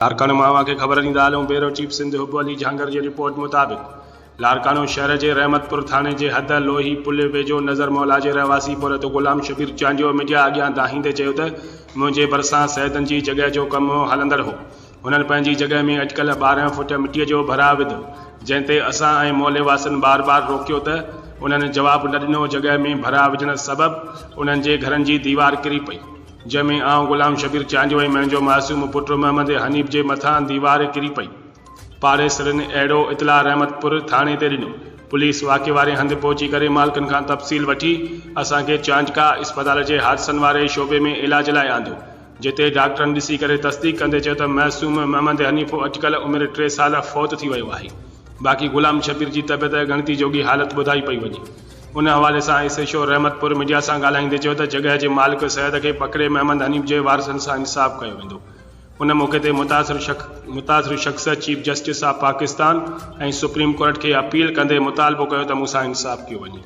लारकानो मावा के ख़बर ॾींदा हलूं। ब्यूरो चीफ सिंध हुब अली जहांगीर जी रिपोर्ट मुताबिक़ लारकानो शहर के रहमतपुर थाने के हद लोही पुल वेझो नज़र मौला के रहवासी पुरत गुलाम शबीर चांडियो मीडिया अॻियां दाहींदे चयो त मुंहिंजे भरिसां सैदन जी जगह जो कम हलंदड़ हो। हुननि पंहिंजी जगह में अॼुकल्ह 12 फुट मिट्टीअ जो भराव विधो, जंहिं ते असां ऐं मोहल्ले वासियुनि बार बार रोकियो त उन्हनि जवाब न ॾिनो। जगह में भराव विझण सबबि उन्हनि जे घरनि जी दीवार किरी पई, जंहिंमें आउं गुलाम शबीर चांडियो ऐं मुंहिंजो मासूम पुट मोहम्मद हनीफ जे मथां दीवार किरी पई। पाड़ेसरनि अहिड़ो इतला रहमतपुर थाणे ते ॾिनो। पुलिस वाक़े वारे हंधि पहुची करे मालिकनि खां तफ़सील वठी असांखे चांचका इस्पताल जे हादसनि वारे शोबे में इलाज लाइ आंदो, जिते डॉक्टरनि ॾिसी करे तस्दीक कंदे चयो त मासूम मोहम्मद हनीफ़ अॼुकल्ह उमिरि 3 साल फौत थी वियो आहे। बाक़ी गुलाम शबीर जी तबियत गणती जोगी हालत ॿुधाई पई वञे। उन हवाले सां एसएचओ रहमतपुर मीडिया सां ॻाल्हाईंदे चयो त जगह जे मालिक सैद खे पकड़े मोहम्मद हनीफ़ जे वारसनि सां इंसाफ़ कयो वेंदो। उन मौक़े ते मुतासिर शख़्स चीफ जस्टिस ऑफ पाकिस्तान ऐं सुप्रीम कोर्ट खे अपील कंदे मुतालबो कयो त मूंसां इंसाफ़ कयो वञे।